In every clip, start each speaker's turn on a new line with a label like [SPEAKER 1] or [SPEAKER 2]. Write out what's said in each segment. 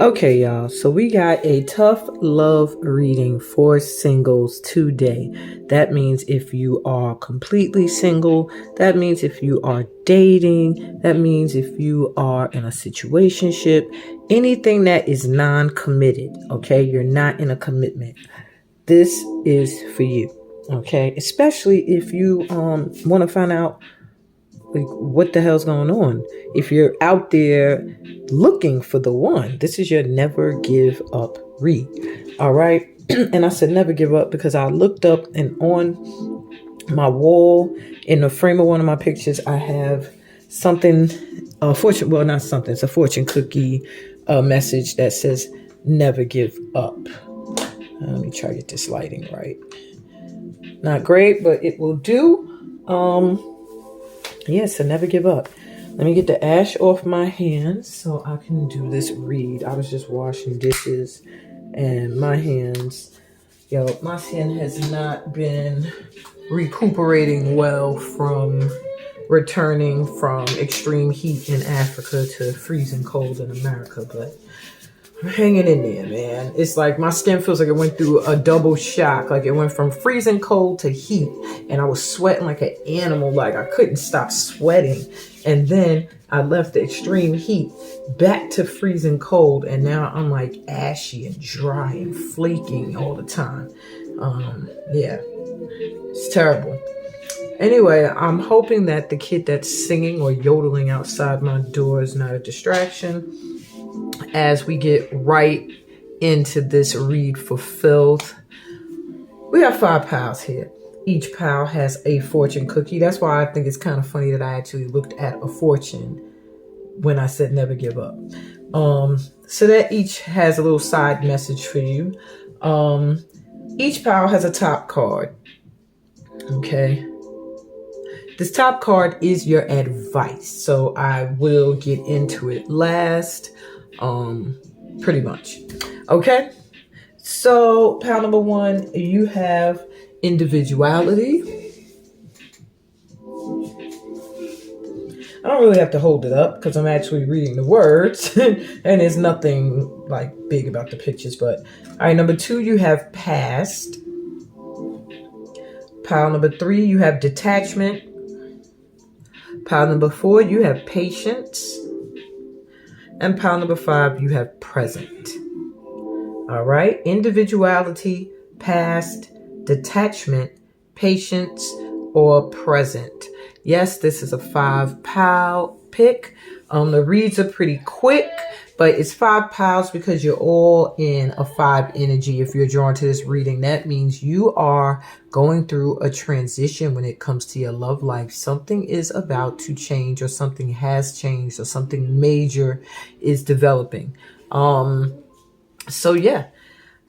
[SPEAKER 1] Okay, y'all. So we got a tough love reading for singles today. That means if you are completely single, that means if you are dating, that means if you are in a situationship, anything that is non-committed, okay? You're not in a commitment. This is for you, okay? Especially if you want to find out like what the hell's going on. If you're out there looking for the one, this is your never give up read. All right. And I said never give up because I looked up, and on my wall in the frame of one of my pictures, I have something, a fortune, well, not something, it's a fortune cookie message that says never give up. Let me try to get this lighting right. Not great, but it will do. Yes, so never give up. Let me get the ash off my hands so I can do this read. I was just washing dishes and my hands, my skin has not been recuperating well from returning from extreme heat in Africa to freezing cold in America, but I'm hanging in there, man. It's like my skin feels like it went through a double shock. Like it went from freezing cold to heat, and I was sweating like an animal. Like I couldn't stop sweating. And then I left the extreme heat back to freezing cold, and now I'm like ashy and dry and flaking all the time. Yeah, it's terrible. Anyway, I'm hoping that the kid that's singing or yodeling outside my door is not a distraction as we get right into this read for filth. We have 5 pals here. Each pal has a fortune cookie. That's why I think it's kind of funny that I actually looked at a fortune when I said never give up. So that each has a little side message for you. Each pal has a top card. Okay. This top card is your advice. So I will get into it last. Pretty much. Okay. So pal number 1, you have individuality. I don't really have to hold it up because I'm actually reading the words and there's nothing like big about the pictures, but all right, number 2, you have past. Pile number 3, you have detachment. Pile number 4, you have patience. And pile number 5, you have present. All right. Individuality, past, detachment, patience, or present. Yes, this is a 5 pal pick. The reads are pretty quick, but it's 5 pals because you're all in a 5 energy. If you're drawn to this reading, that means you are going through a transition when it comes to your love life. Something is about to change, or something has changed, or something major is developing. So yeah.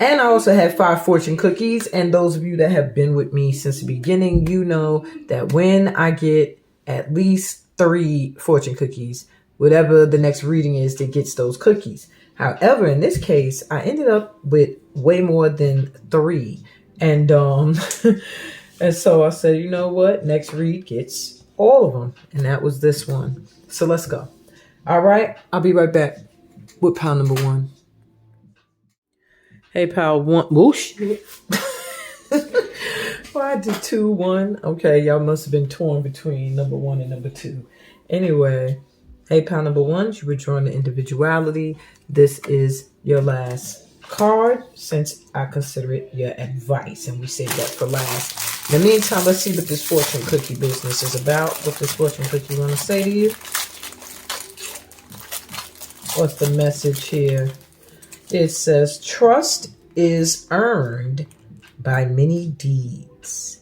[SPEAKER 1] And I also have 5 fortune cookies. And those of you that have been with me since the beginning, you know that when I get at least 3 fortune cookies, whatever the next reading is that gets those cookies. However, in this case, I ended up with way more than 3. And and so I said, you know what? Next read gets all of them. And that was this one. So let's go. All right. I'll be right back with pile number 1. Hey, pal 1. Whoosh. Well, I did 2, 1. Okay, y'all must have been torn between number 1 and number 2. Anyway, hey, pal number 1, you were drawn to individuality. This is your last card since I consider it your advice, and we saved that for last. In the meantime, let's see what this fortune cookie business is about. What this fortune cookie want to say to you? What's the message here? It says, trust is earned by many deeds.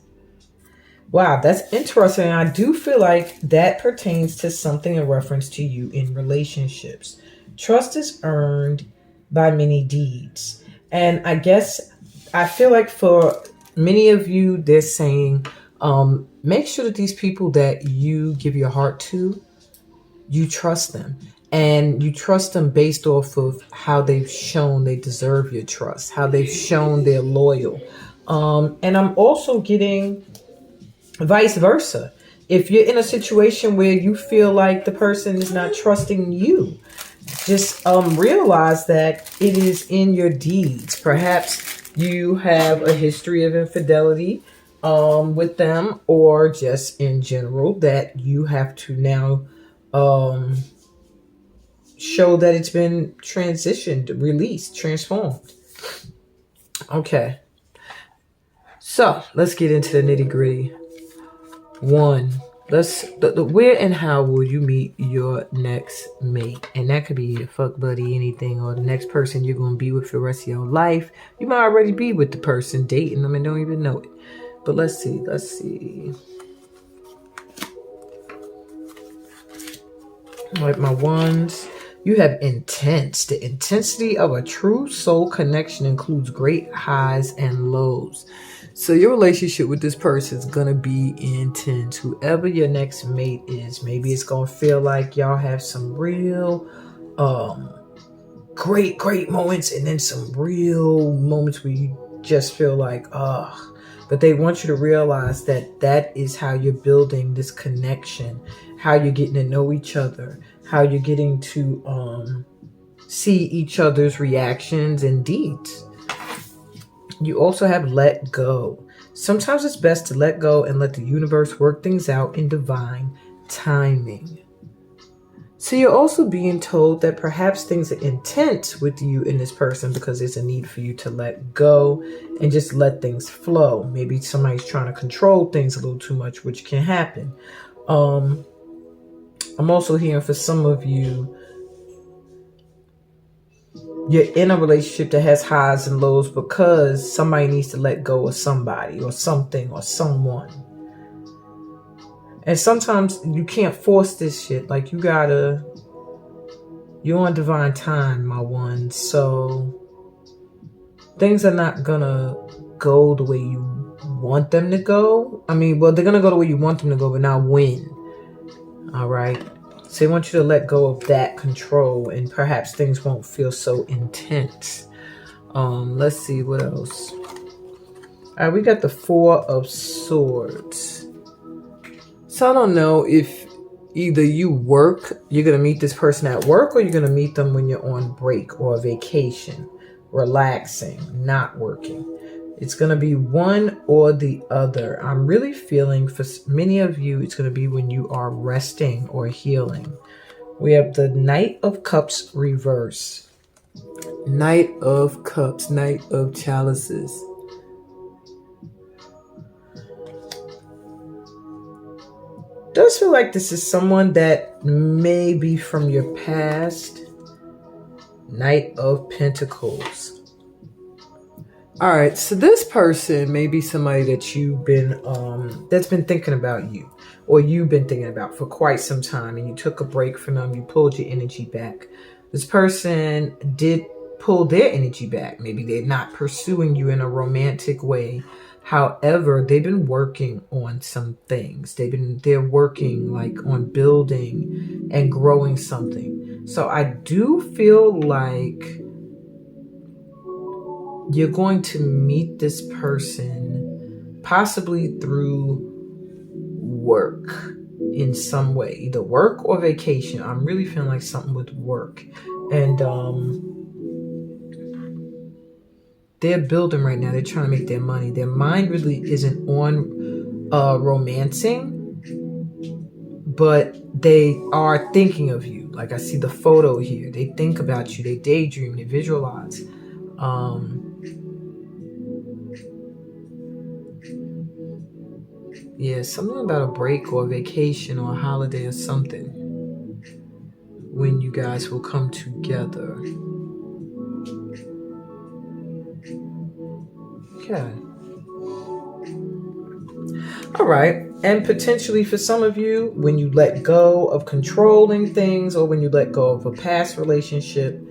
[SPEAKER 1] Wow, that's interesting. I do feel like that pertains to something in reference to you in relationships. Trust is earned by many deeds. And I guess I feel like for many of you, they're saying, make sure that these people that you give your heart to, you trust them. And you trust them based off of how they've shown they deserve your trust, how they've shown they're loyal. And I'm also getting vice versa. If you're in a situation where you feel like the person is not trusting you, just realize that it is in your deeds. Perhaps you have a history of infidelity with them, or just in general that you have to now show that it's been transitioned, released, transformed. Okay, so let's get into the nitty gritty. One, where and how will you meet your next mate? And that could be a fuck buddy, anything, or the next person you're going to be with for the rest of your life. You might already be with the person, dating them, and don't even know it. But let's see. Like my ones, you have intense. The intensity of a true soul connection includes great highs and lows. So your relationship with this person is going to be intense. Whoever your next mate is, maybe it's going to feel like y'all have some real great moments, and then some real moments where you just feel like, but they want you to realize that that is how you're building this connection, how you're getting to know each other, how you're getting to see each other's reactions and deeds. You also have let go. Sometimes it's best to let go and let the universe work things out in divine timing. So you're also being told that perhaps things are intense with you and this person because there's a need for you to let go and just let things flow. Maybe somebody's trying to control things a little too much, which can happen. I'm also hearing for some of you, you're in a relationship that has highs and lows because somebody needs to let go of somebody or something or someone. And sometimes you can't force this shit. Like you're on divine time, my one. So things are not gonna go the way you want them to go. I mean, well, they're gonna go the way you want them to go, but not when. All right. So they want you to let go of that control, and perhaps things won't feel so intense. Let's see what else. All right, we got the Four of Swords. So I don't know if either you're going to meet this person at work, or you're going to meet them when you're on break or vacation, relaxing, not working. It's going to be one or the other. I'm really feeling for many of you, it's going to be when you are resting or healing. We have the Knight of Cups reverse. Knight of Cups, Knight of Chalices. Does feel like this is someone that may be from your past. Knight of Pentacles. All right, so this person may be somebody that you've been that's been thinking about you, or you've been thinking about for quite some time, and you took a break from them. You pulled your energy back. This person did pull their energy back. Maybe they're not pursuing you in a romantic way. However, they've been working on some things. They're working like on building and growing something. So I do feel like you're going to meet this person possibly through work in some way, either work or vacation. I'm really feeling like something with work. And they're building right now. They're trying to make their money. Their mind really isn't on romancing, but they are thinking of you. Like I see the photo here. They think about you. They daydream. They visualize. Yeah, something about a break or a vacation or a holiday or something when you guys will come together. Okay. All right. And potentially for some of you, when you let go of controlling things, or when you let go of a past relationship,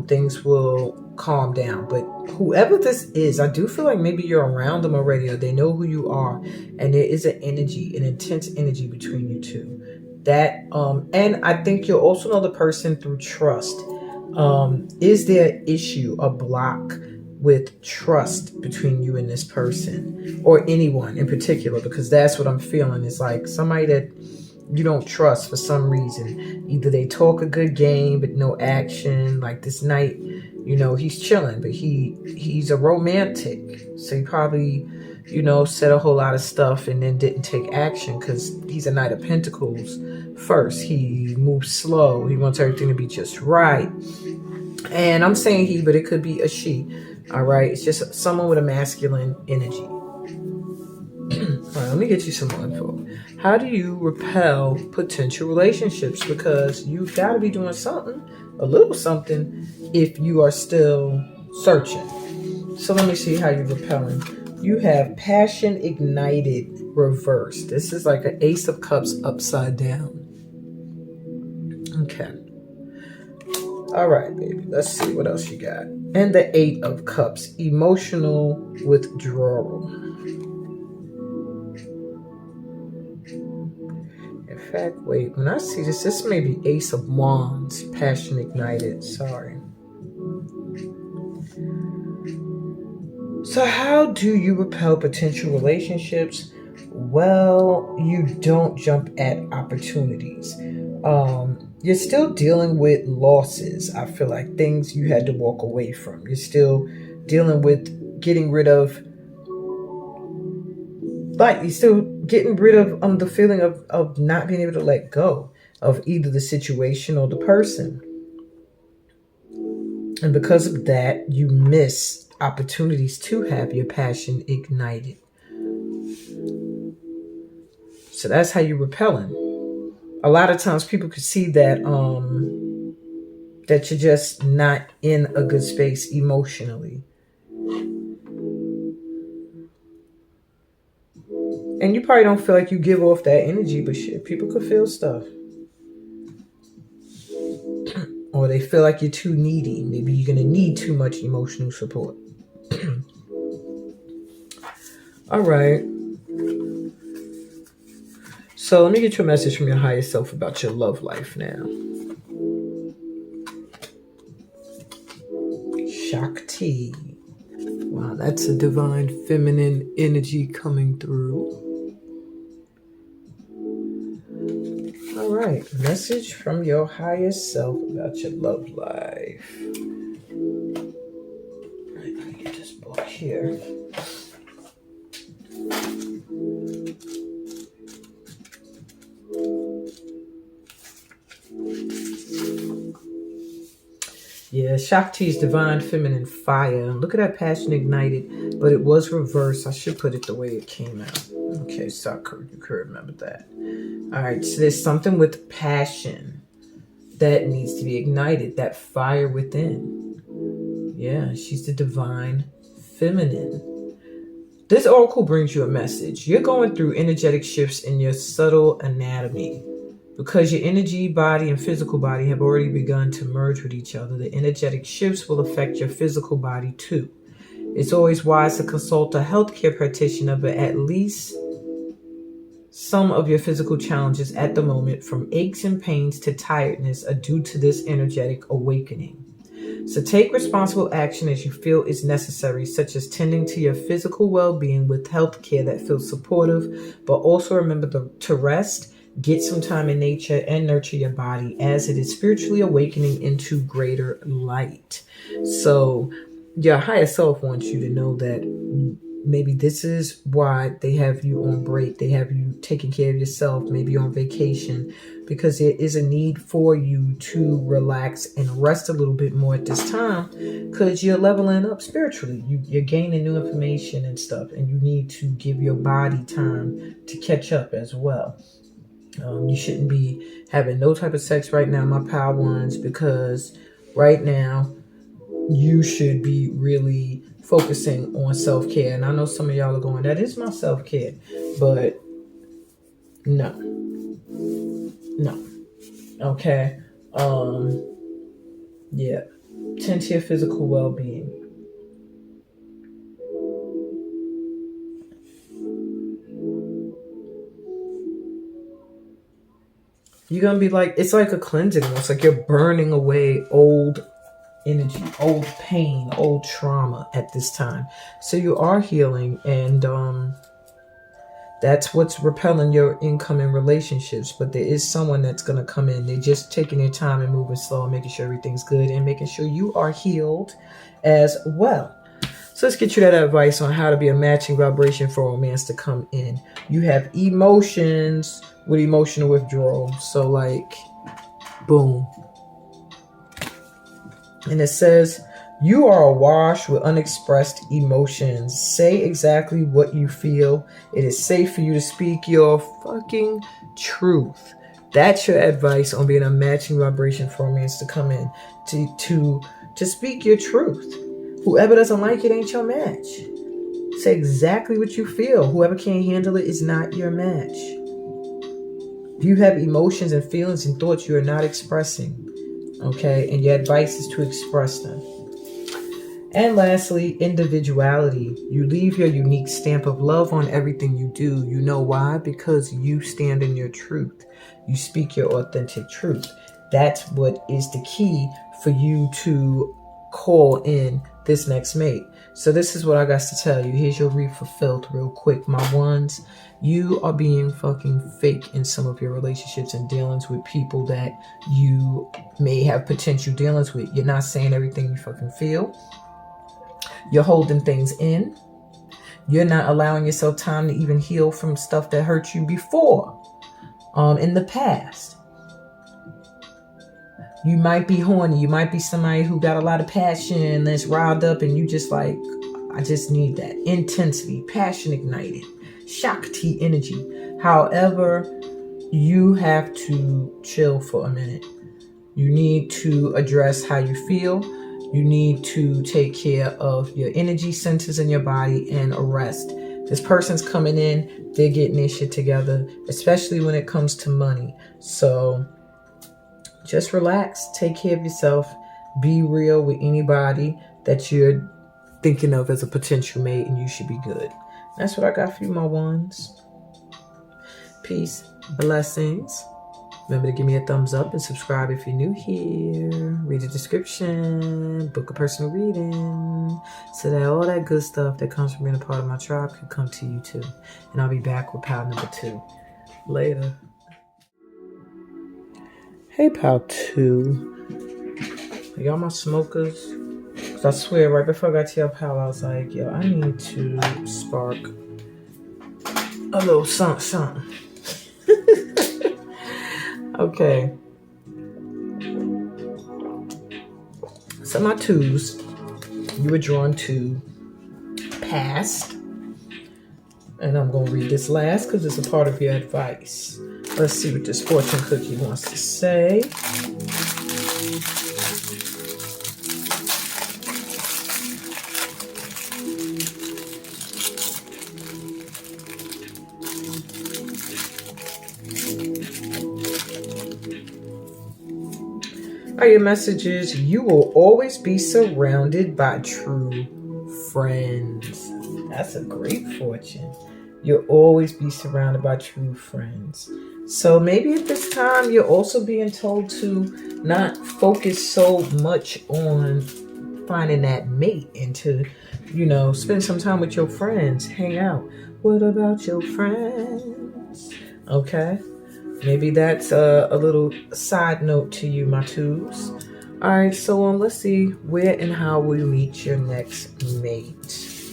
[SPEAKER 1] things will calm down. But whoever this is, I do feel like maybe you're around them already, or they know who you are, and there is an intense energy between you two. That and I think you'll also know the person through trust. Is there an issue, a block with trust between you and this person, or anyone in particular? Because that's what I'm feeling. Is like somebody that you don't trust for some reason. Either they talk a good game but no action. Like this night, he's chilling, but he's a romantic. So he probably, said a whole lot of stuff and then didn't take action because he's a Knight of Pentacles. First, he moves slow. He wants everything to be just right. And I'm saying he, but it could be a she. All right. It's just someone with a masculine energy. All right, let me get you some more info. How do you repel potential relationships? Because you've got to be doing something, a little something, if you are still searching. So let me see how you're repelling. You have passion ignited reversed. This is like an Ace of Cups upside down. Okay. All right, baby. Let's see what else you got. And the Eight of Cups, emotional withdrawal. In fact, wait, when I see this may be Ace of Wands, passion ignited. Sorry. So how do you repel potential relationships? Well, you don't jump at opportunities. You're still dealing with losses. I feel like things you had to walk away from. You're still dealing with getting rid of, like, you're still getting rid of the feeling of not being able to let go of either the situation or the person. And because of that, you miss opportunities to have your passion ignited. So that's how you're repelling. A lot of times people could see that that you're just not in a good space emotionally. And you probably don't feel like you give off that energy, but shit, people could feel stuff. Or they feel like you're too needy. Maybe you're going to need too much emotional support. All right. So let me get you a message from your higher self about your love life now. Shakti. Wow, that's a divine feminine energy coming through. All right, message from your higher self about your love life. All right, let me get this book here. Yeah, Shakti's divine feminine fire. Look at that passion ignited, but it was reversed. I should put it the way it came out. Okay, so you could remember that. All right, so there's something with passion that needs to be ignited, that fire within. Yeah, she's the divine feminine. This oracle brings you a message. You're going through energetic shifts in your subtle anatomy. Because your energy, body, and physical body have already begun to merge with each other, the energetic shifts will affect your physical body too. It's always wise to consult a healthcare practitioner, but at least some of your physical challenges at the moment, from aches and pains to tiredness, are due to this energetic awakening. So take responsible action as you feel is necessary, such as tending to your physical well-being with healthcare that feels supportive, but also remember to rest. Get some time in nature and nurture your body as it is spiritually awakening into greater light. So your higher self wants you to know that maybe this is why they have you on break. They have you taking care of yourself, maybe on vacation, because there is a need for you to relax and rest a little bit more at this time because you're leveling up spiritually. You're gaining new information and stuff, and you need to give your body time to catch up as well. You shouldn't be having no type of sex right now, my power ones, because right now you should be really focusing on self-care. And I know some of y'all are going, that is my self-care. But no. Okay. Yeah. Tend to your physical well-being. You're going to be like, it's like a cleansing. It's like you're burning away old energy, old pain, old trauma at this time. So you are healing, and That's what's repelling your incoming relationships. But there is someone that's going to come in. They're just taking their time and moving slow and making sure everything's good and making sure you are healed as well. So let's get you that advice on how to be a matching vibration for romance to come in. You have emotions with emotional withdrawal. So like, boom. And it says, you are awash with unexpressed emotions. Say exactly what you feel. It is safe for you to speak your fucking truth. That's your advice on being a matching vibration for romance to come in. To speak your truth. Whoever doesn't like it ain't your match. Say exactly what you feel. Whoever can't handle it is not your match. You have emotions and feelings and thoughts you are not expressing. Okay? And your advice is to express them. And lastly, individuality. You leave your unique stamp of love on everything you do. You know why? Because you stand in your truth. You speak your authentic truth. That's what is the key for you to call in this next mate. So this is what I got to tell you. Here's your read fulfilled real quick. My ones, you are being fucking fake in some of your relationships and dealings with people that you may have potential dealings with. You're not saying everything you fucking feel. You're holding things in. You're not allowing yourself time to even heal from stuff that hurt you before, in the past. You might be horny. You might be somebody who got a lot of passion that's riled up and you just like, I just need that. Intensity, passion ignited, Shakti energy. However, you have to chill for a minute. You need to address how you feel. You need to take care of your energy centers in your body and rest. This person's coming in, they're getting their shit together, especially when it comes to money. So just relax, take care of yourself, be real with anybody that you're thinking of as a potential mate, and you should be good. That's what I got for you, my ones. Peace, blessings. Remember to give me a thumbs up and subscribe if you're new here. Read the description, book a personal reading, so that all that good stuff that comes from being a part of my tribe can come to you too. And I'll be back with pal number 2 later. Hey, pal 2. Are y'all my smokers? Because I swear, right before I got to your pal, I was like, yo, I need to spark a little something. Okay. So my 2s, you were drawn to past. And I'm going to read this last because it's a part of your advice. Let's see what this fortune cookie wants to say. Are your messages? You will always be surrounded by true friends. That's a great fortune. You'll always be surrounded by true friends. So maybe at this time you're also being told to not focus so much on finding that mate and to, spend some time with your friends, hang out. What about your friends? Okay. Maybe that's a little side note to you, my 2s. All right, so let's see where and how will you meet your next mate.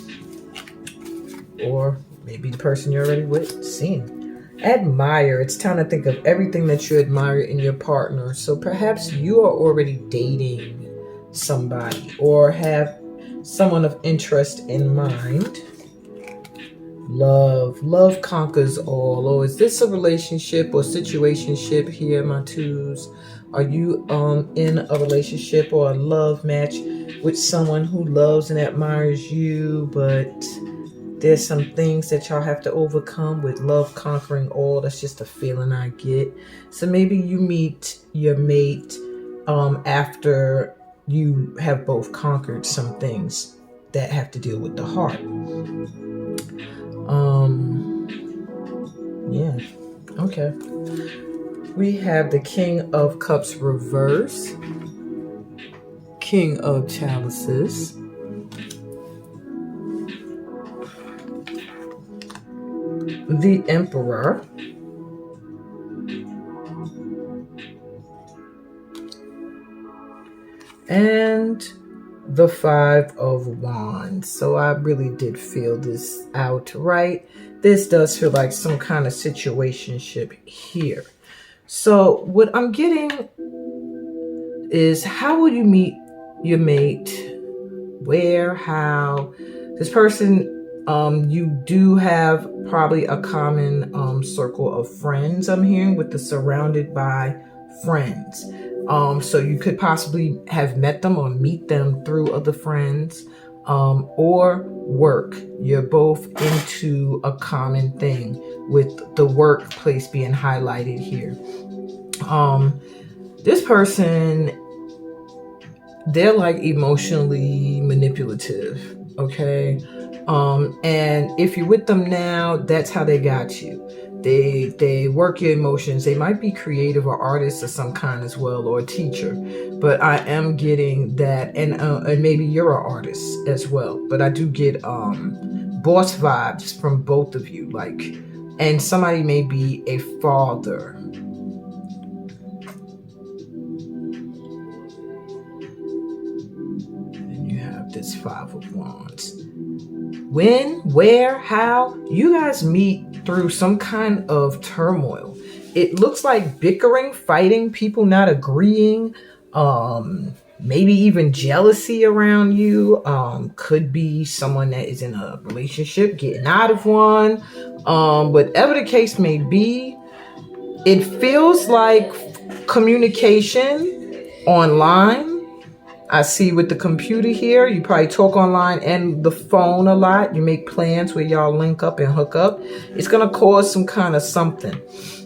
[SPEAKER 1] Or maybe the person you're already with, seeing. Admire. It's time to think of everything that you admire in your partner. So perhaps you are already dating somebody or have someone of interest in mind. Love conquers all. Or is this a relationship or situationship here, my 2s? Are you in a relationship or a love match with someone who loves and admires you, but there's some things that y'all have to overcome with love conquering all? That's just a feeling I get. So maybe you meet your mate after you have both conquered some things that have to deal with the heart. Yeah. Okay. We have the King of Cups reverse, King of Chalices, the Emperor. And the Five of Wands. So I really did feel this out, right? This does feel like some kind of situationship here. So what I'm getting is, how will you meet your mate? Where, how? This person, you do have probably a common circle of friends, I'm hearing, with the surrounded by friends. So you could possibly have met them or meet them through other friends, or work. You're both into a common thing, with the workplace being highlighted here. This person, they're like emotionally manipulative, okay? And if you're with them now, that's how they got you. They work your emotions. They might be creative or artists of some kind as well, or a teacher. But I am getting that, and maybe you're an artist as well. But I do get boss vibes from both of you, like, and somebody may be a father. And you have this Five of Wands. When, where, how? You guys meet through some kind of turmoil. It looks like bickering, fighting, people not agreeing, maybe even jealousy around you. Could be someone that is in a relationship getting out of one. Whatever the case may be, it feels like communication online. I see with the computer here, you probably talk online and the phone a lot. You make plans where y'all link up and hook up. It's going to cause some kind of something.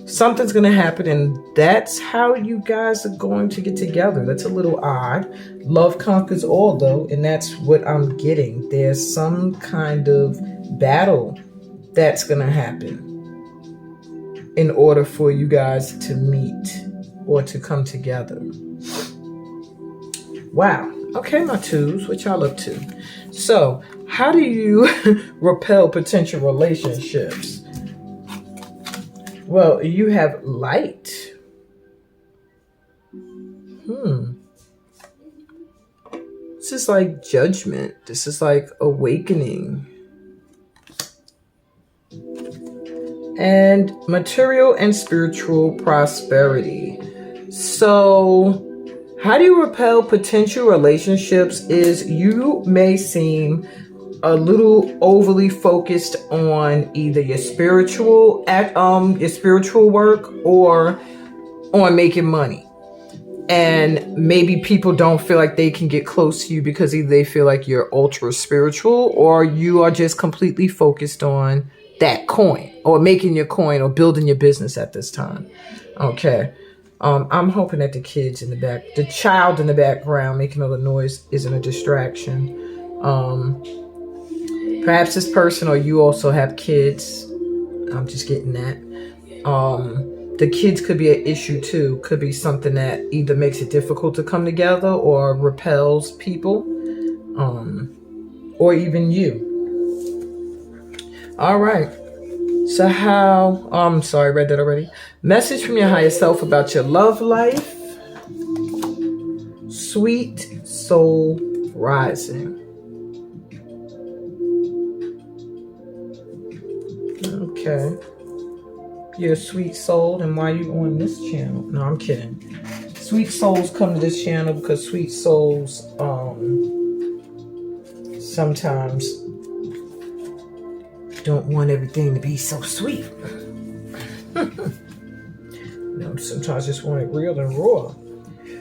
[SPEAKER 1] Something's going to happen, and that's how you guys are going to get together. That's a little odd. Love conquers all, though, and that's what I'm getting. There's some kind of battle that's going to happen in order for you guys to meet or to come together. Wow. Okay, my twos, what y'all up to? So, how do you repel potential relationships? Well, you have light. This is like judgment. This is like awakening. And material and spiritual prosperity. So, how do you repel potential relationships is you may seem a little overly focused on either your spiritual work or on making money. And maybe people don't feel like they can get close to you because either they feel like you're ultra spiritual or you are just completely focused on that coin or making your coin or building your business at this time. Okay. I'm hoping that the child in the background making all the noise isn't a distraction. Perhaps this person or you also have kids. I'm just getting that. The kids could be an issue too. Could be something that either makes it difficult to come together or repels people, or even you. All right. So I'm sorry, I read that already. Message from your higher self about your love life. Sweet soul rising. Okay. You're a sweet soul, and why are you on this channel? No, I'm kidding. Sweet souls come to this channel because sweet souls sometimes don't want everything to be so sweet. Sometimes just want it real and raw.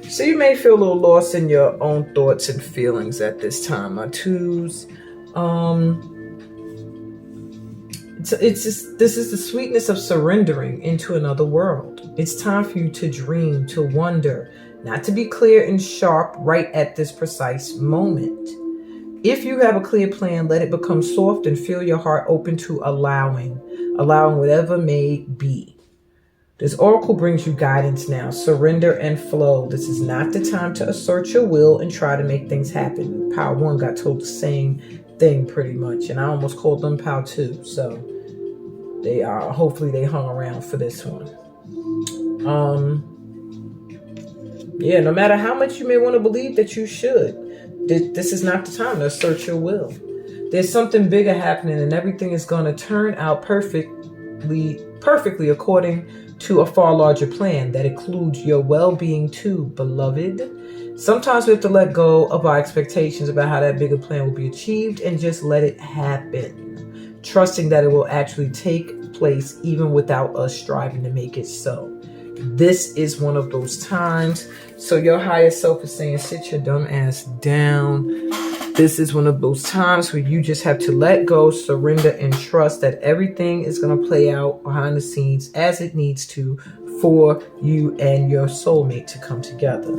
[SPEAKER 1] So you may feel a little lost in your own thoughts and feelings at this time. My twos. This is the sweetness of surrendering into another world. It's time for you to dream, to wonder, not to be clear and sharp right at this precise moment. If you have a clear plan, let it become soft and feel your heart open to allowing whatever may be. This oracle brings you guidance now. Surrender and flow. This is not the time to assert your will and try to make things happen. Power 1 got told the same thing pretty much, and I almost called them Power 2. So hopefully they hung around for this one. Yeah, no matter how much you may want to believe that you should, this is not the time to assert your will. There's something bigger happening, and everything is going to turn out perfectly according to a far larger plan that includes your well-being too, beloved. Sometimes we have to let go of our expectations about how that bigger plan will be achieved and just let it happen, trusting that it will actually take place even without us striving to make it so. This is one of those times. So your higher self is saying, sit your dumb ass down. This is one of those times where you just have to let go, surrender, and trust that everything is going to play out behind the scenes as it needs to for you and your soulmate to come together.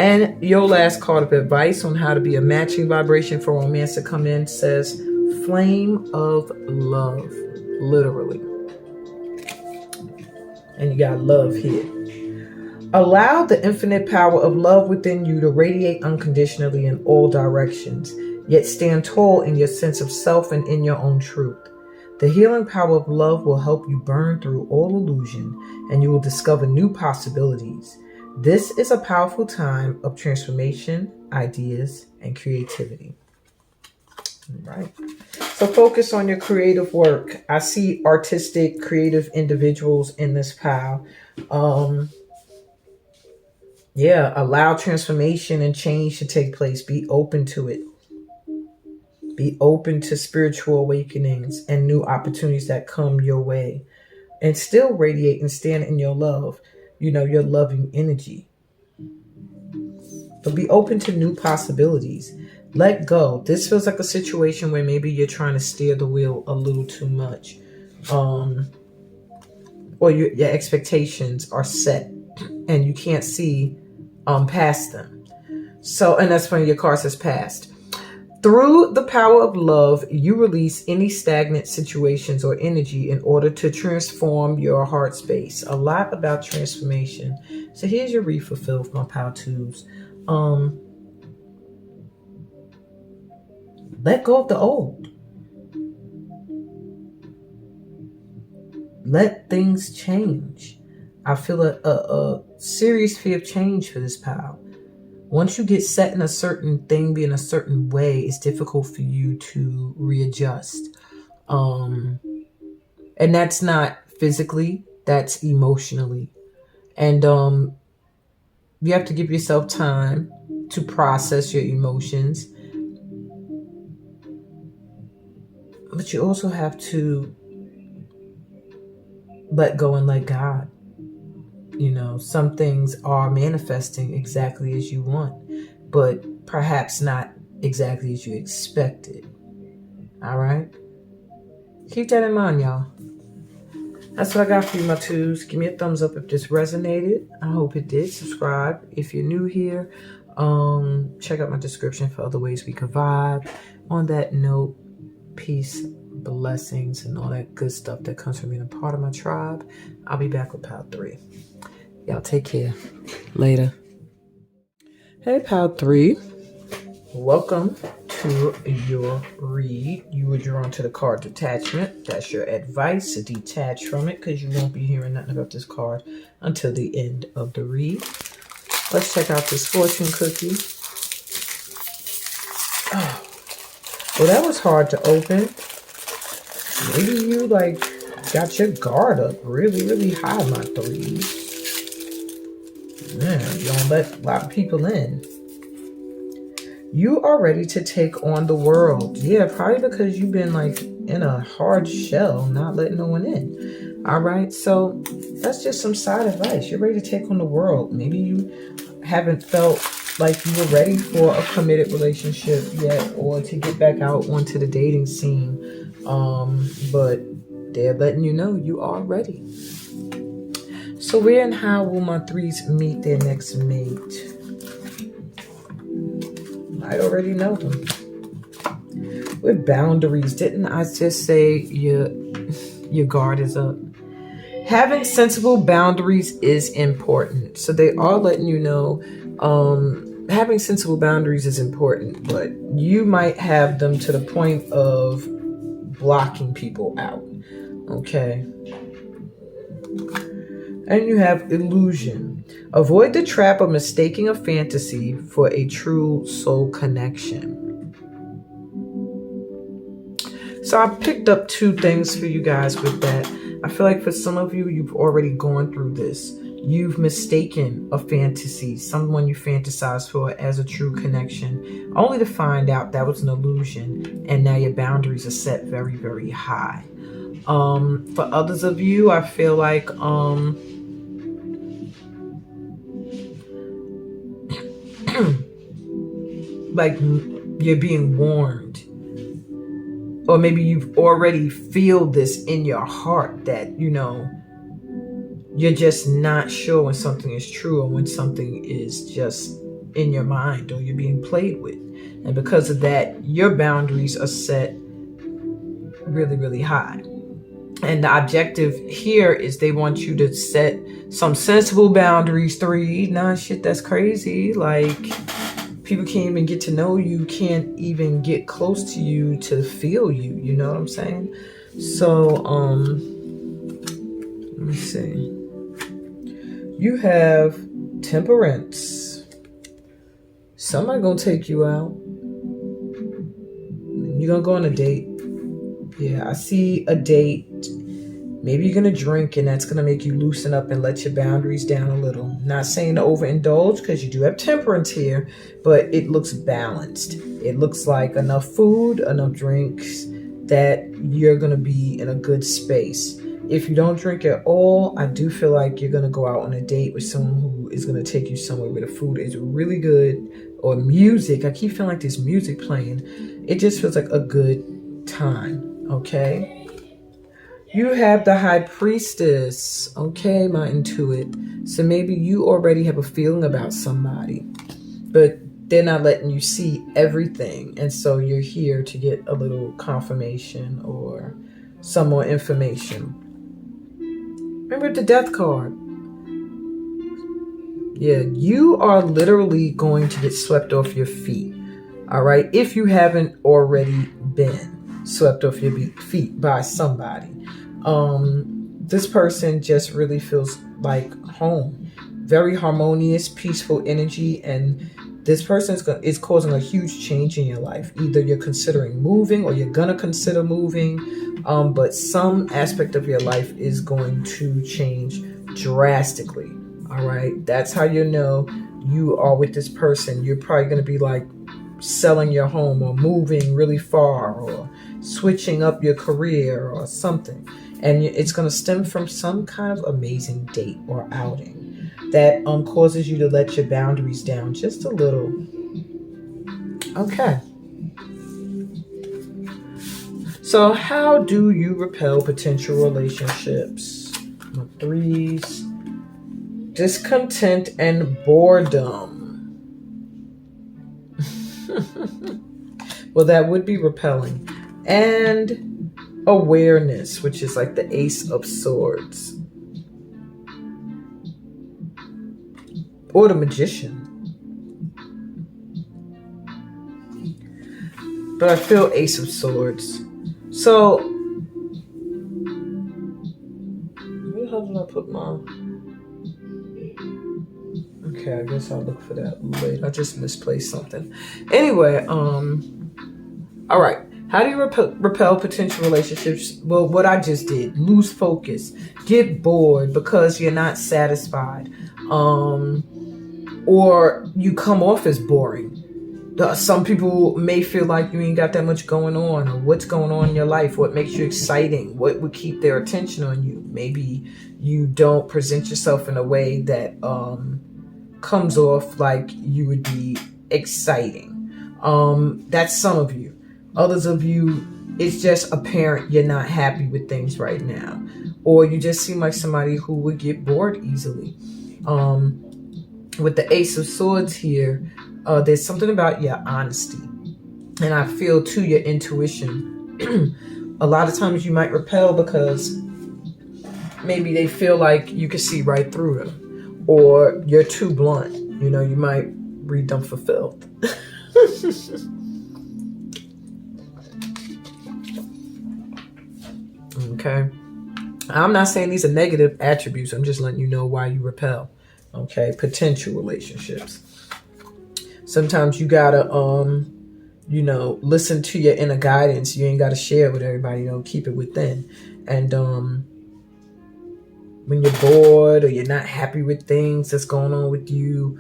[SPEAKER 1] And your last card of advice on how to be a matching vibration for romance to come in says, flame of love, literally. And you got love here. Allow the infinite power of love within you to radiate unconditionally in all directions, yet stand tall in your sense of self and in your own truth. The healing power of love will help you burn through all illusion, and you will discover new possibilities. This is a powerful time of transformation, ideas, and creativity. All right. So focus on your creative work. I see artistic, creative individuals in this pile. Allow transformation and change to take place. Be open to it. Be open to spiritual awakenings and new opportunities that come your way. And still radiate and stand in your love, your loving energy. But be open to new possibilities. Let go. This feels like a situation where maybe you're trying to steer the wheel a little too much. Or your expectations are set and you can't see past them. So, and that's when your card says past. Through the power of love, you release any stagnant situations or energy in order to transform your heart space. A lot about transformation. So here's your read fulfilled for my pile twos. Let go of the old. Let things change. I feel a serious fear of change for this pile. Once you get set in a certain thing, be in a certain way, it's difficult for you to readjust. And that's not physically, that's emotionally. And you have to give yourself time to process your emotions. But you also have to let go and let God. Some things are manifesting exactly as you want, but perhaps not exactly as you expected. All right? Keep that in mind, y'all. That's what I got for you, my twos. Give me a thumbs up if this resonated. I hope it did. Subscribe if you're new here. Check out my description for other ways we could vibe. On that note, peace, blessings, and all that good stuff that comes from being a part of my tribe. I'll be back with pile 3. Y'all take care. Later. Hey, pile 3. Welcome to your read. You were drawn to the card detachment. That's your advice to detach from it because you won't be hearing nothing about this card until the end of the read. Let's check out this fortune cookie. Oh, well, that was hard to open. Maybe you got your guard up really, really high, my threes. Man, you don't let a lot of people in. You are ready to take on the world. Yeah, probably because you've been in a hard shell, not letting no one in. All right, so that's just some side advice. You're ready to take on the world. Maybe you haven't felt like you were ready for a committed relationship yet, or to get back out onto the dating scene. But they're letting you know you are ready. So where and how will my threes meet their next mate? I already know them. With boundaries, didn't I just say your guard is up? Having sensible boundaries is important. So they are letting you know having sensible boundaries is important, but you might have them to the point of blocking people out. Okay. And you have illusion. Avoid the trap of mistaking a fantasy for a true soul connection. So I picked up 2 things for you guys with that. I feel like for some of you, you've already gone through this. You've mistaken a fantasy, someone you fantasize for, as a true connection, only to find out that was an illusion, and now your boundaries are set very, very high. For others of you, I feel like like you're being warned, or maybe you've already feel this in your heart that you're just not sure when something is true or when something is just in your mind or you're being played with. And because of that, your boundaries are set really, really high. And the objective here is they want you to set some sensible boundaries. 3, nah, shit, that's crazy. Like, people can't even get to know you, can't even get close to you to feel you. You know what I'm saying? So, let me see. You have temperance. Somebody gonna take you out. You're gonna go on a date. Yeah, I see a date. Maybe you're gonna drink, and that's gonna make you loosen up and let your boundaries down a little. Not saying to overindulge, because you do have temperance here, but it looks balanced. It looks like enough food, enough drinks, that you're gonna be in a good space. If you don't drink at all, I do feel like you're going to go out on a date with someone who is going to take you somewhere where the food is really good, or music. I keep feeling like there's music playing. It just feels like a good time, okay? You have the High Priestess, okay, my intuit. So maybe you already have a feeling about somebody, but they're not letting you see everything. And so you're here to get a little confirmation or some more information. Remember the Death card. Yeah, you are literally going to get swept off your feet. All right. If you haven't already been swept off your feet by somebody. This person just really feels like home. Very harmonious, peaceful energy. And this person is causing a huge change in your life. Either you're considering moving or you're going to consider moving. But some aspect of your life is going to change drastically. All right. That's how you know you are with this person. You're probably going to be like selling your home or moving really far or switching up your career or something. And it's going to stem from some kind of amazing date or outing that causes you to let your boundaries down just a little. Okay. So how do you repel potential relationships? 3s. Discontent and boredom. Well, that would be repelling. And awareness, which is like the Ace of Swords. Or the Magician. But I feel Ace of Swords. So, where the hell did I put my... Okay, I guess I'll look for that later. I just misplaced something. Anyway, all right. How do you repel potential relationships? Well, what I just did. Lose focus. Get bored because you're not satisfied. Or you come off as boring. Some people may feel like you ain't got that much going on, or what's going on in your life, what makes you exciting, what would keep their attention on you. Maybe you don't present yourself in a way that comes off like you would be exciting. That's some of you. Others of you, it's just apparent you're not happy with things right now, or you just seem like somebody who would get bored easily. With the Ace of Swords here, there's something about your honesty, and I feel too your intuition. A lot of times you might repel because maybe they feel like you can see right through them, or you're too blunt. You know, you might read them for filth. Okay. I'm not saying these are negative attributes. I'm just letting you know why you repel. Okay, potential relationships. Sometimes you gotta, listen to your inner guidance. You ain't gotta share it with everybody. Keep it within. And when you're bored or you're not happy with things that's going on with you,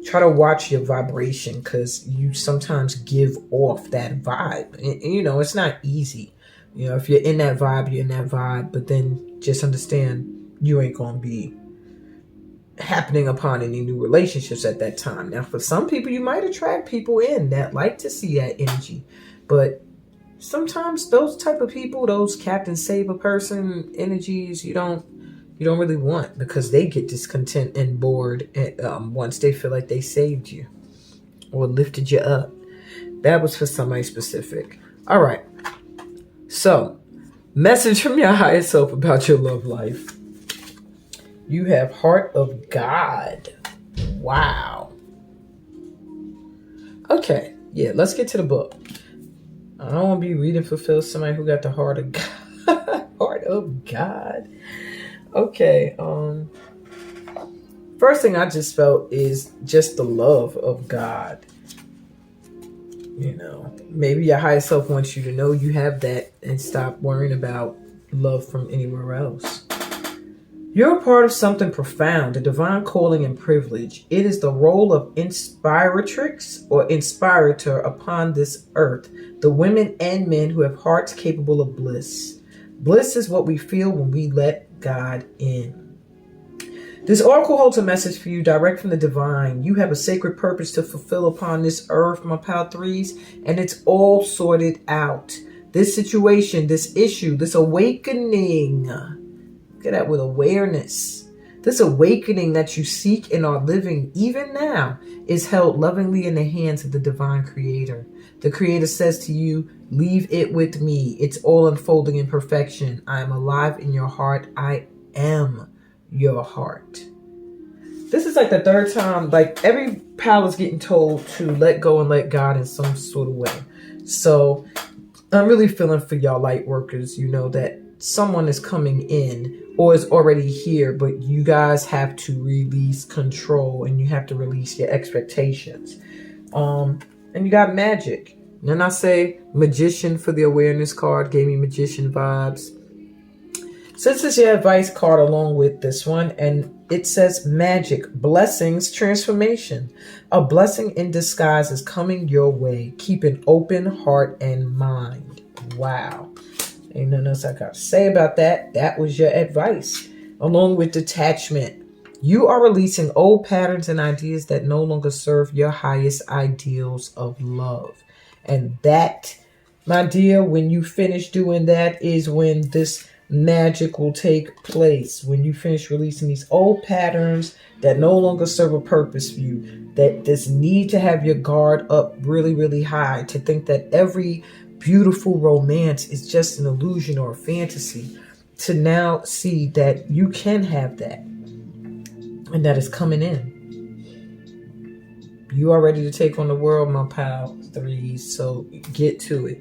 [SPEAKER 1] try to watch your vibration, because you sometimes give off that vibe. And, it's not easy. If you're in that vibe, you're in that vibe. But then just understand you ain't going to be happening upon any new relationships at that time. Now, for some people, you might attract people in that like to see that energy. But sometimes those type of people, those Captain Save a Person energies, you don't really want, because they get discontent and bored once they feel like they saved you or lifted you up. That was for somebody specific. All right. So, message from your higher self about your love life. You have heart of God. Wow. Okay. Yeah, let's get to the book. I don't want to be reading for somebody who got the heart of God. Heart of God. Okay. First thing I just felt is just the love of God. Maybe your higher self wants you to know you have that and stop worrying about love from anywhere else. You're a part of something profound, a divine calling and privilege. It is the role of inspiratrix or inspirator upon this earth, the women and men who have hearts capable of bliss. Bliss is what we feel when we let God in. This oracle holds a message for you direct from the divine. You have a sacred purpose to fulfill upon this earth, my pal threes, and it's all sorted out. This situation, this issue, this awakening, look at that with awareness. This awakening that you seek and are living even now is held lovingly in the hands of the divine creator. The creator says to you, leave it with me. It's all unfolding in perfection. I am alive in your heart. I am your heart. This is like the third time, like every pal is getting told to let go and let God in some sort of way. So I'm really feeling for y'all light workers, that someone is coming in or is already here, but you guys have to release control and you have to release your expectations. And you got magic. And I say magician for the awareness card, gave me magician vibes. Since it's your advice card along with this one, and it says magic, blessings, transformation. A blessing in disguise is coming your way. Keep an open heart and mind. Wow. Ain't nothing else I got to say about that. That was your advice. Along with detachment. You are releasing old patterns and ideas that no longer serve your highest ideals of love. And that, my dear, when you finish doing that is when this magic will take place. When you finish releasing these old patterns that no longer serve a purpose for you, that this need to have your guard up really, really high, to think that every beautiful romance is just an illusion or a fantasy, to now see that you can have that and that is coming in. You are ready to take on the world, my pal threes, so get to it.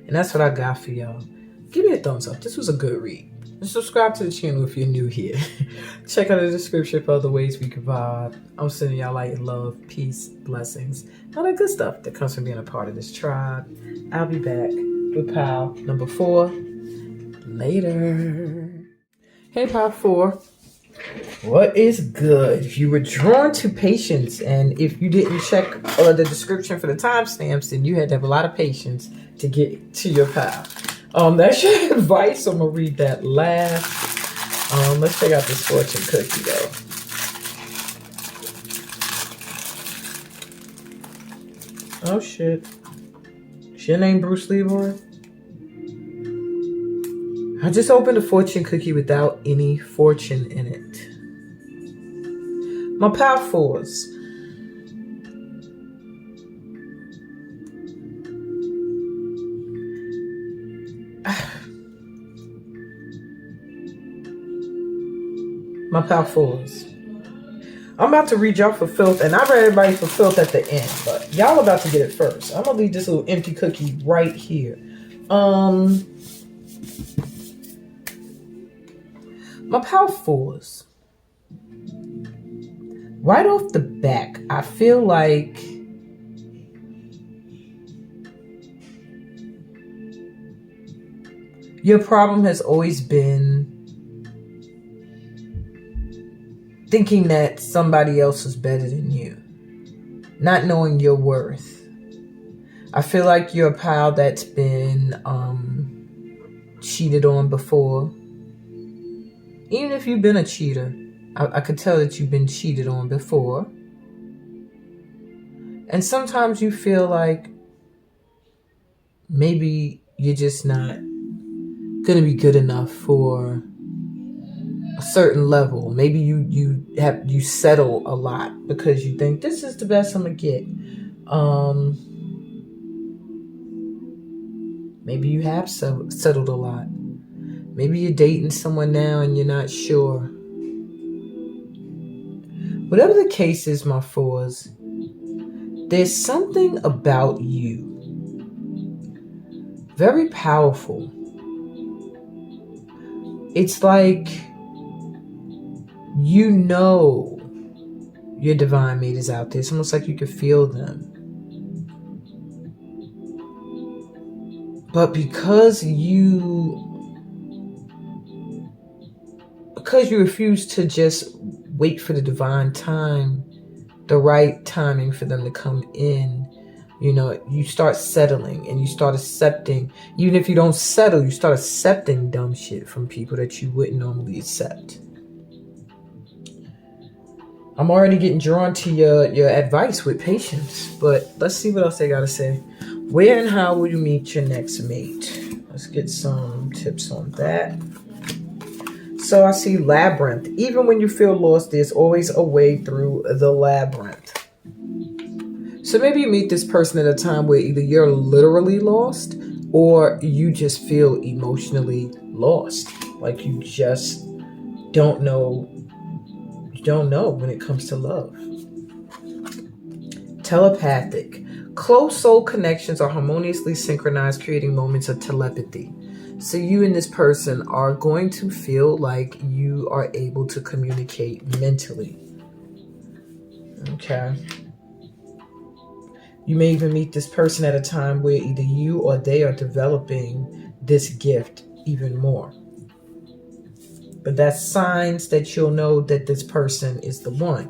[SPEAKER 1] And that's what I got for y'all. Give me a thumbs up. This was a good read. And subscribe to the channel if you're new here. Check out the description for other ways we can vibe. I'm sending y'all light and love, peace, blessings, all that good stuff that comes from being a part of this tribe. I'll be back with pal number 4 later. Hey, pal 4. What is good? You were drawn to patience, and if you didn't check the description for the timestamps, then you had to have a lot of patience to get to your pal. That's your advice. I'm gonna read that last. Let's check out this fortune cookie though. Oh shit. Is your name Bruce Leroy? I just opened a fortune cookie without any fortune in it. My pal 4s. My pal 4s. I'm about to read y'all for filth, and I read everybody for filth at the end, but y'all about to get it first. I'm gonna leave this little empty cookie right here. My power fours. Right off the back, I feel like your problem has always been thinking that somebody else is better than you, not knowing your worth. I feel like you're a pal that's been cheated on before. Even if you've been a cheater, I could tell that you've been cheated on before. And sometimes you feel like maybe you're just not going to be good enough for a certain level. Maybe you settle a lot because you think this is the best I'm going to get. Maybe you have settled a lot. Maybe you're dating someone now and you're not sure. Whatever the case is, my fours, there's something about you very powerful. It's like you know your divine mate is out there. It's almost like you could feel them. But because you refuse to just wait for the divine time, the right timing for them to come in, you start settling and you start accepting. Even if you don't settle, you start accepting dumb shit from people that you wouldn't normally accept. I'm already getting drawn to your advice with patience, but let's see what else they got to say. Where and how will you meet your next mate? Let's get some tips on that. So I see labyrinth. Even when you feel lost, there's always a way through the labyrinth. So maybe you meet this person at a time where either you're literally lost or you just feel emotionally lost. Like you just don't know. You don't know when it comes to love. Telepathic. Close soul connections are harmoniously synchronized, creating moments of telepathy. So you and this person are going to feel like you are able to communicate mentally. Okay. You may even meet this person at a time where either you or they are developing this gift even more. But that's signs that you'll know that this person is the one.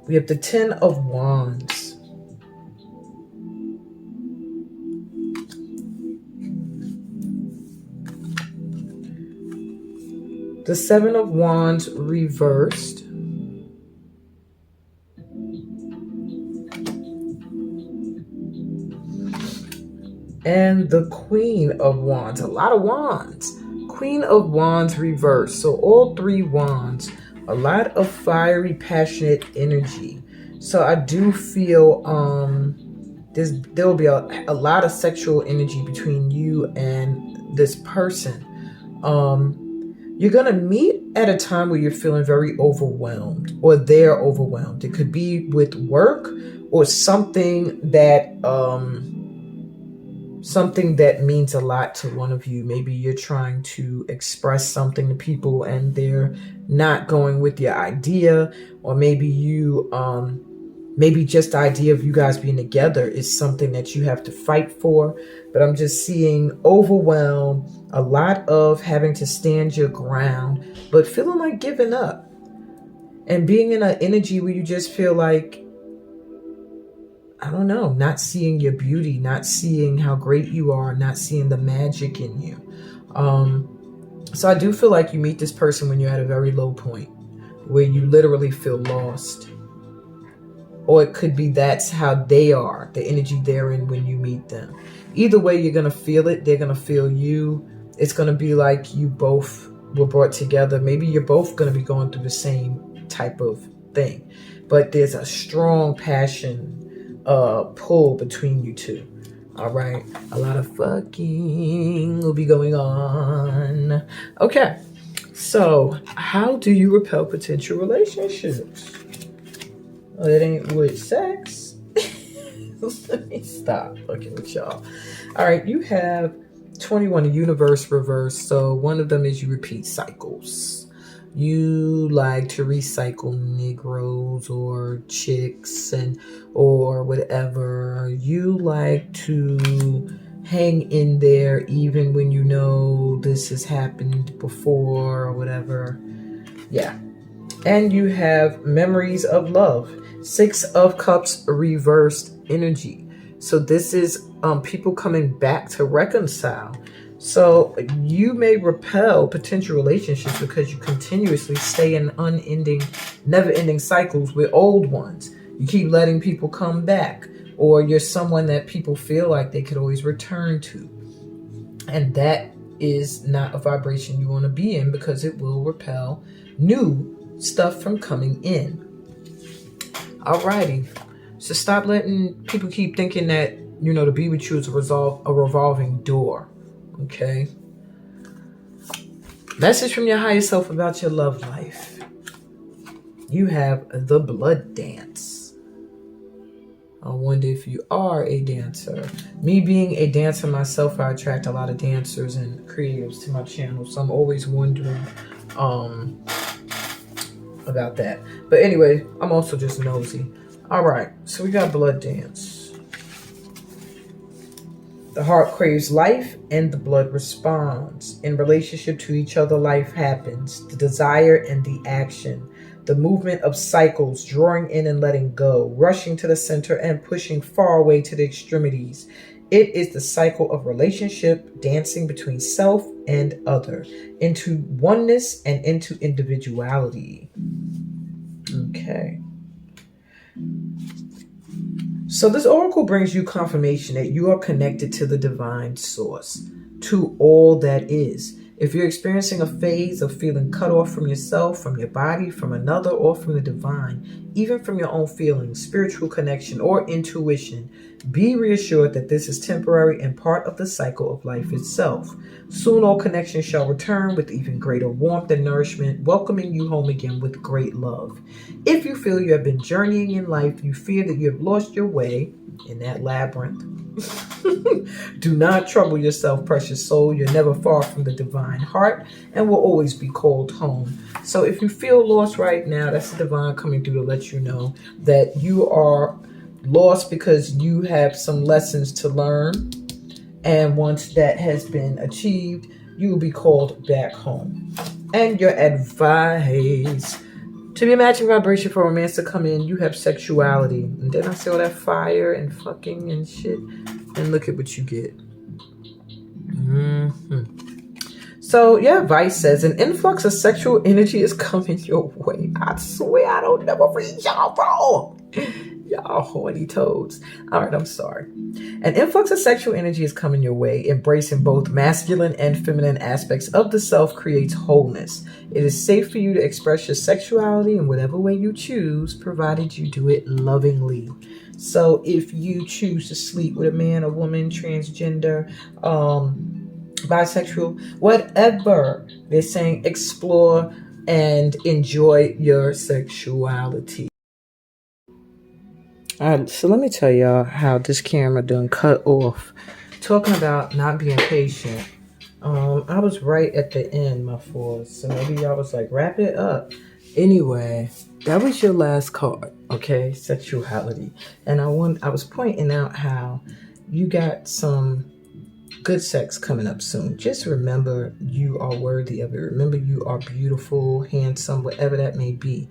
[SPEAKER 1] We have the 10 of Wands. The 7 of Wands reversed. And the Queen of Wands. A lot of wands. Queen of Wands reversed. So all 3 wands. A lot of fiery, passionate energy. So I do feel there will be a lot of sexual energy between you and this person. You're going to meet at a time where you're feeling very overwhelmed or they're overwhelmed. It could be with work or something that means a lot to one of you. Maybe you're trying to express something to people and they're not going with your idea, or maybe maybe just the idea of you guys being together is something that you have to fight for. But I'm just seeing overwhelm, a lot of having to stand your ground, but feeling like giving up and being in an energy where you just feel like, I don't know, not seeing your beauty, not seeing how great you are, not seeing the magic in you. So I do feel like you meet this person when you're at a very low point, where you literally feel lost. Or it could be that's how they are, the energy they're in when you meet them. Either way, you're going to feel it. They're going to feel you. It's going to be like you both were brought together. Maybe you're both going to be going through the same type of thing. But there's a strong passion pull between you two. All right. A lot of fucking will be going on. Okay. So how do you repel potential relationships? Oh, that ain't with sex. Let me stop fucking with y'all. All right. You have 21, the universe reverse. So one of them is you repeat cycles. You like to recycle Negroes or chicks or whatever. You like to hang in there even when you know this has happened before or whatever. Yeah. And you have memories of love. 6 of Cups reversed energy. So this is people coming back to reconcile. So you may repel potential relationships because you continuously stay in unending, never-ending cycles with old ones. You keep letting people come back, or you're someone that people feel like they could always return to. And that is not a vibration you want to be in, because it will repel new stuff from coming in. Alrighty. So stop letting people keep thinking that, to be with you is a revolving door. Okay. Message from your higher self about your love life. You have the blood dance. I wonder if you are a dancer. Me being a dancer myself, I attract a lot of dancers and creatives to my channel. So I'm always wondering about that. But anyway, I'm also just nosy. All right, so we got blood dance. The heart craves life and the blood responds. In relationship to each other, life happens. The desire and the action. The movement of cycles, drawing in and letting go, rushing to the center and pushing far away to the extremities. It is the cycle of relationship, dancing between self and other, into oneness and into individuality. Okay. So this oracle brings you confirmation that you are connected to the divine source, to all that is. If you're experiencing a phase of feeling cut off from yourself, from your body, from another, or from the divine, even from your own feelings, spiritual connection, or intuition, be reassured that this is temporary and part of the cycle of life itself. Soon all connections shall return with even greater warmth and nourishment, welcoming you home again with great love. If you feel you have been journeying in life, you fear that you have lost your way in that labyrinth, do not trouble yourself, precious soul. You're never far from the divine heart and will always be called home. So if you feel lost right now, that's the divine coming through to let you know that you are lost because you have some lessons to learn. And once that has been achieved, you will be called back home. And your advice: to be a matching vibration for romance to come in, you have sexuality. And then I see all that fire and fucking and shit. And look at what you get. So your advice says an influx of sexual energy is coming your way. I swear I don't never read y'all, bro. Y'all horny toads. All right, I'm sorry. An influx of sexual energy is coming your way. Embracing both masculine and feminine aspects of the self creates wholeness. It is safe for you to express your sexuality in whatever way you choose, provided you do it lovingly. So if you choose to sleep with a man, a woman, transgender, bisexual, whatever, they're saying explore and enjoy your sexuality. All right, so let me tell y'all how this camera done cut off. Talking about not being patient. I was right at the end, my fours. So maybe y'all was like, wrap it up. Anyway, that was your last card, okay? Sexuality. And I was pointing out how you got some good sex coming up soon. Just remember you are worthy of it. Remember you are beautiful, handsome, whatever that may be.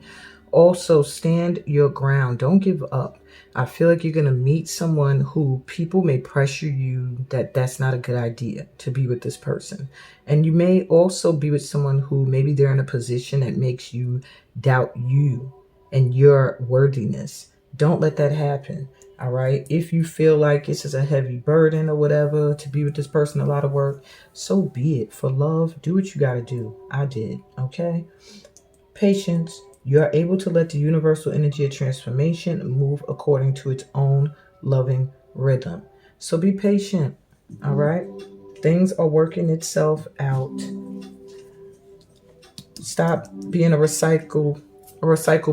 [SPEAKER 1] Also, stand your ground. Don't give up. I feel like you're going to meet someone who people may pressure you that that's not a good idea to be with this person. And you may also be with someone who maybe they're in a position that makes you doubt you and your worthiness. Don't let that happen. All right. If you feel like this is a heavy burden or whatever to be with this person, a lot of work, so be it. For love, do what you got to do. I did. Okay. Patience. You are able to let the universal energy of transformation move according to its own loving rhythm. So be patient. All right. Things are working itself out. Stop being a recycle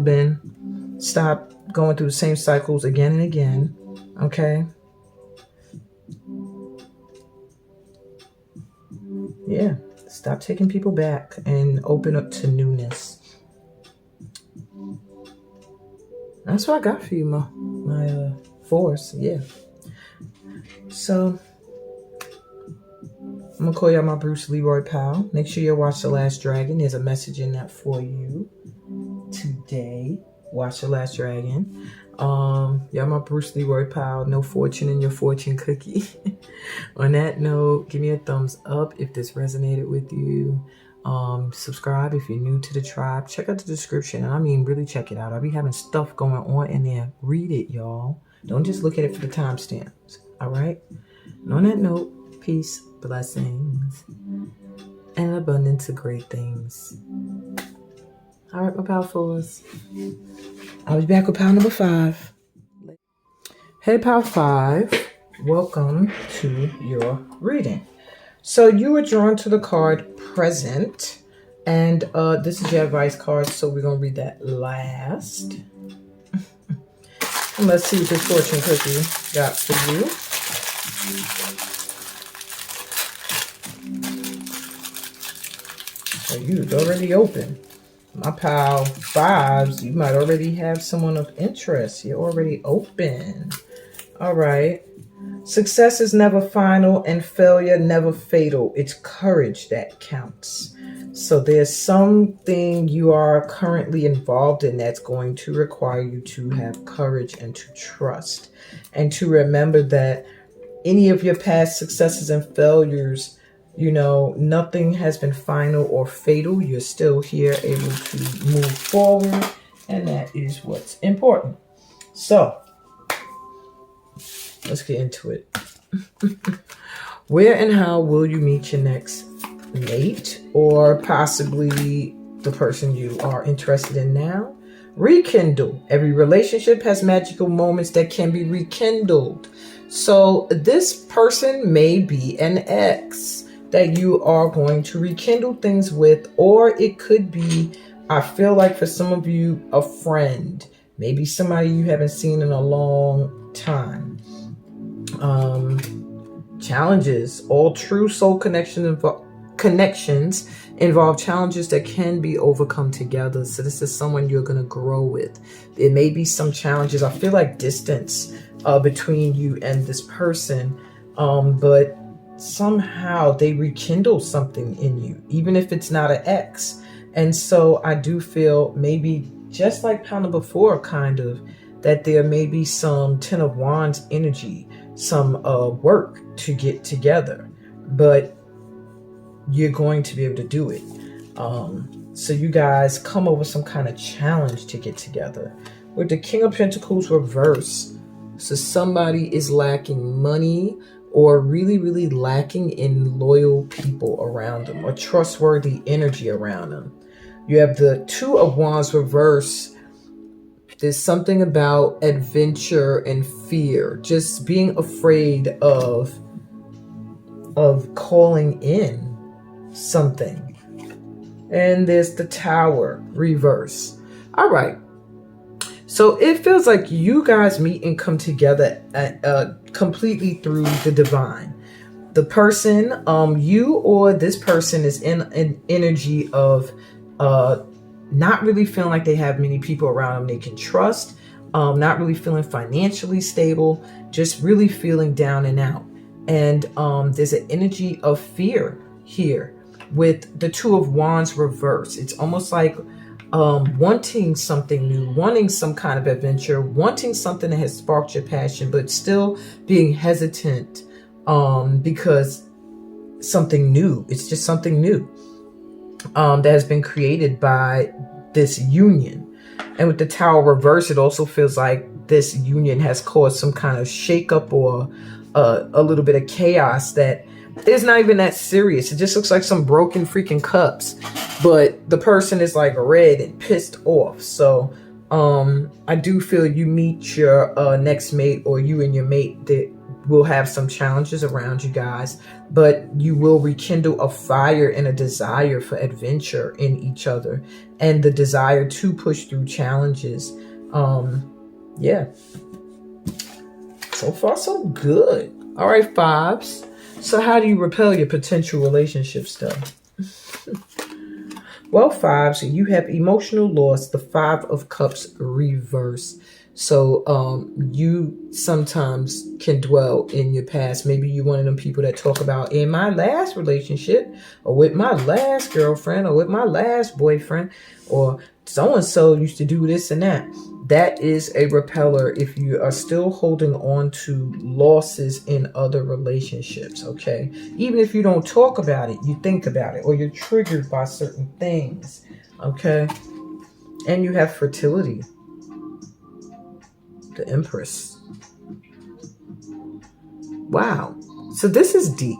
[SPEAKER 1] bin. Stop going through the same cycles again and again. Okay. Yeah, stop taking people back and open up to newness. That's what I got for you, my force. Yeah. So I'm gonna call y'all my Bruce Leroy pal. Make sure you watch The Last Dragon. There's a message in that for you today. Watch The Last Dragon. Y'all my Bruce Leroy pal. No fortune in your fortune cookie. On that note, give me a thumbs up if this resonated with you. Subscribe if you're new to the tribe. Check out the description. And I mean, really check it out. I'll be having stuff going on in there. Read it, y'all. Don't just look at it for the timestamps. All right? And on that note, peace, blessings, and an abundance of great things. All right, my powerfuls. I'll be back with pal number 5. Hey, pal 5. Welcome to your reading. So you were drawn to the card Present. And this is your advice card, so we're going to read that last. And let's see what this fortune cookie got for you. So you've already open. My pal 5s, you might already have someone of interest. You're already open. All right. Success is never final and failure never fatal. It's courage that counts. So there's something you are currently involved in that's going to require you to have courage and to trust. And to remember that any of your past successes and failures, you know, nothing has been final or fatal. You're still here able to move forward. And that is what's important. So let's get into it. Where and how will you meet your next mate, or possibly the person you are interested in now? Rekindle. Every relationship has magical moments that can be rekindled. So this person may be an ex that you are going to rekindle things with, or it could be, I feel like for some of you, a friend, maybe somebody you haven't seen in a long time. Challenges. All true soul connections involve challenges that can be overcome together. So this is someone you're going to grow with. There may be some challenges. I feel like distance between you and this person, but somehow they rekindle something in you, even if it's not an ex. And so I do feel maybe just like kind of before, kind of, that there may be some Ten of Wands energy, some work to get together, but you're going to be able to do it. So you guys come over some kind of challenge to get together. With the King of Pentacles reverse, so somebody is lacking money or really, really lacking in loyal people around them or trustworthy energy around them. You have the Two of Wands reverse. There's something about adventure and fear, just being afraid of calling in something. And there's the Tower reverse. All right. So it feels like you guys meet and come together completely through the divine. The person, you or this person is in an energy of not really feeling like they have many people around them they can trust, not really feeling financially stable, just really feeling down and out. And there's an energy of fear here with the Two of Wands reverse. It's almost like wanting something new, wanting some kind of adventure, wanting something that has sparked your passion, but still being hesitant because something new. It's just something new that has been created by this union. And with the Tower reverse, it also feels like this union has caused some kind of shakeup or a little bit of chaos that is not even that serious. It just looks like some broken freaking cups, but the person is like red and pissed off. So I do feel you meet your next mate, or you and your mate that will have some challenges around you guys, but you will rekindle a fire and a desire for adventure in each other and the desire to push through challenges. Yeah. So far, so good. All right, fives. So how do you repel your potential relationships though? Well, 5, so you have emotional loss, the 5 of Cups reverse. So you sometimes can dwell in your past. Maybe you're one of them people that talk about in my last relationship, or with my last girlfriend, or with my last boyfriend, or so-and-so used to do this and that. That is a repeller if you are still holding on to losses in other relationships, okay? Even if you don't talk about it, you think about it, or you're triggered by certain things, okay? And you have fertility, the Empress. Wow. So this is deep.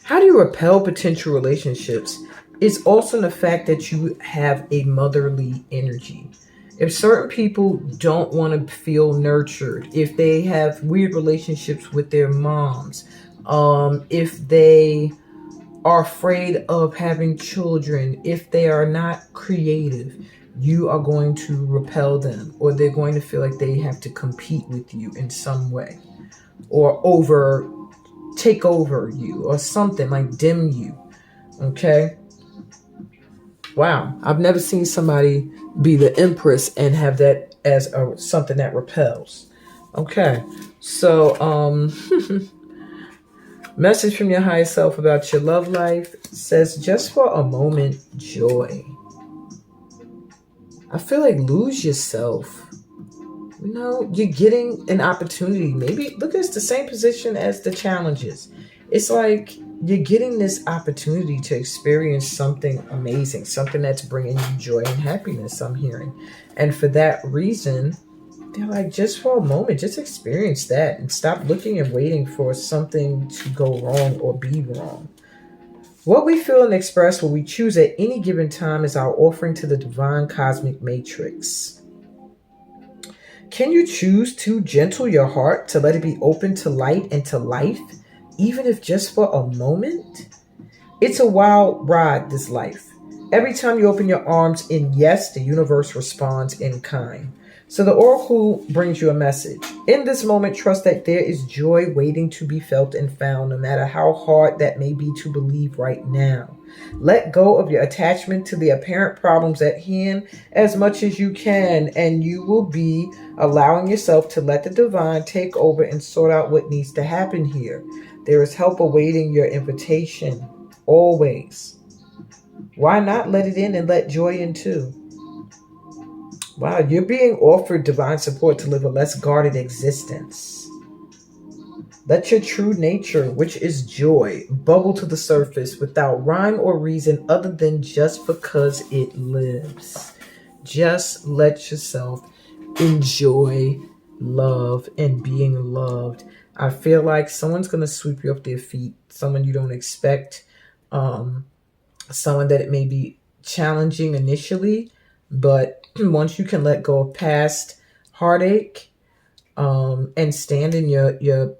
[SPEAKER 1] How do you repel potential relationships? It's also the fact that you have a motherly energy. If certain people don't want to feel nurtured, if they have weird relationships with their moms, if they are afraid of having children, if they are not creative, you are going to repel them, or they're going to feel like they have to compete with you in some way, or take over you, or something like dim you. Okay. Wow. I've never seen somebody be the Empress and have that as something that repels. Okay. So, message from your higher self about your love life says, just for a moment, joy. I feel like lose yourself. You know, you're getting an opportunity. Maybe look, it's the same position as the challenges. It's like you're getting this opportunity to experience something amazing, something that's bringing you joy and happiness, I'm hearing. And for that reason, they're like, just for a moment, just experience that and stop looking and waiting for something to go wrong or be wrong. What we feel and express, what we choose at any given time, is our offering to the divine cosmic matrix. Can you choose to gentle your heart, to let it be open to light and to life, even if just for a moment? It's a wild ride, this life. Every time you open your arms in yes, the universe responds in kind. So the oracle brings you a message. In this moment, trust that there is joy waiting to be felt and found, no matter how hard that may be to believe right now. Let go of your attachment to the apparent problems at hand as much as you can, and you will be allowing yourself to let the divine take over and sort out what needs to happen here. There is help awaiting your invitation, always. Why not let it in and let joy in too? Wow, you're being offered divine support to live a less guarded existence. Let your true nature, which is joy, bubble to the surface without rhyme or reason other than just because it lives. Just let yourself enjoy love and being loved. I feel like someone's going to sweep you off their feet, someone you don't expect, someone that it may be challenging initially, but once you can let go of past heartache, and stand in your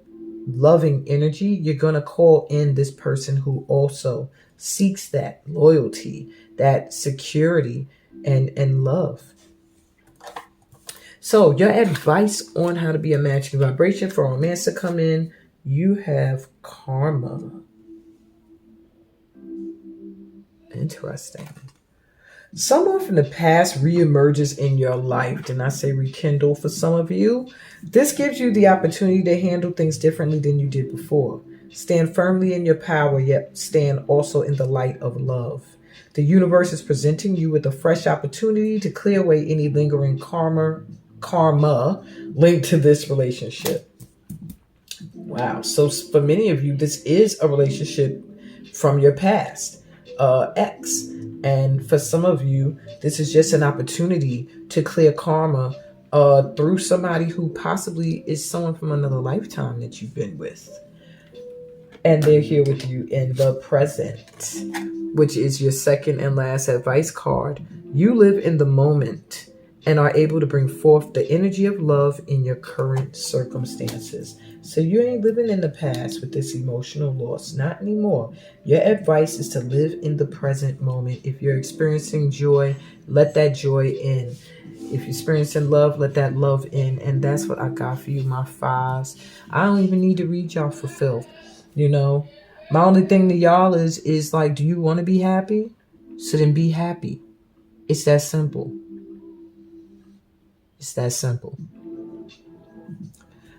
[SPEAKER 1] loving energy, you're going to call in this person who also seeks that loyalty, that security, and love. So your advice on how to be a matching vibration for romance to come in, you have karma. Interesting. Someone from the past reemerges in your life. Did I say rekindle for some of you? This gives you the opportunity to handle things differently than you did before. Stand firmly in your power, yet stand also in the light of love. The universe is presenting you with a fresh opportunity to clear away any lingering karma linked to this relationship. Wow. So for many of you, this is a relationship from your past, ex. And for some of you, this is just an opportunity to clear karma through somebody who possibly is someone from another lifetime that you've been with. And they're here with you in the present, which is your second and last advice card. You live in the moment and are able to bring forth the energy of love in your current circumstances. So you ain't living in the past with this emotional loss, not anymore. Your advice is to live in the present moment. If you're experiencing joy, let that joy in. If you're experiencing love, let that love in. And that's what I got for you, my fives. I don't even need to read y'all for filth. You know, my only thing to y'all is like, do you want to be happy? So then be happy. It's that simple. It's that simple.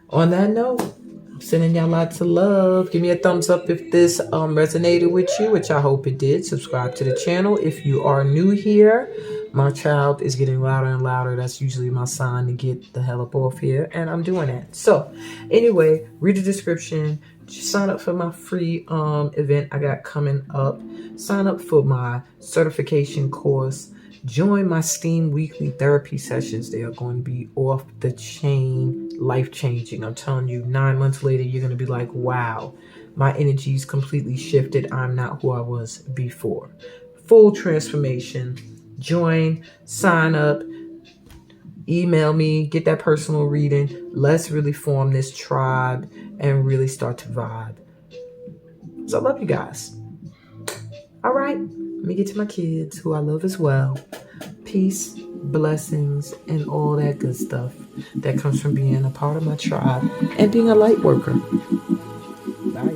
[SPEAKER 1] On that note, I'm sending y'all lots of love. Give me a thumbs up if this resonated with you, which I hope it did. Subscribe to the channel. If you are new here, my child is getting louder and louder. That's usually my sign to get the hell up off here, and I'm doing that. So anyway, read the description. Just sign up for my free event I got coming up. Sign up for my certification course. Join my STEAM weekly therapy sessions. They are going to be off the chain, life-changing. I'm telling you, 9 months later, you're going to be like, wow, my energy's completely shifted. I'm not who I was before. Full transformation. Join, sign up, email me, get that personal reading. Let's really form this tribe and really start to vibe. So I love you guys. All right, let me get to my kids, who I love as well. Peace, blessings, and all that good stuff that comes from being a part of my tribe and being a light worker. Bye.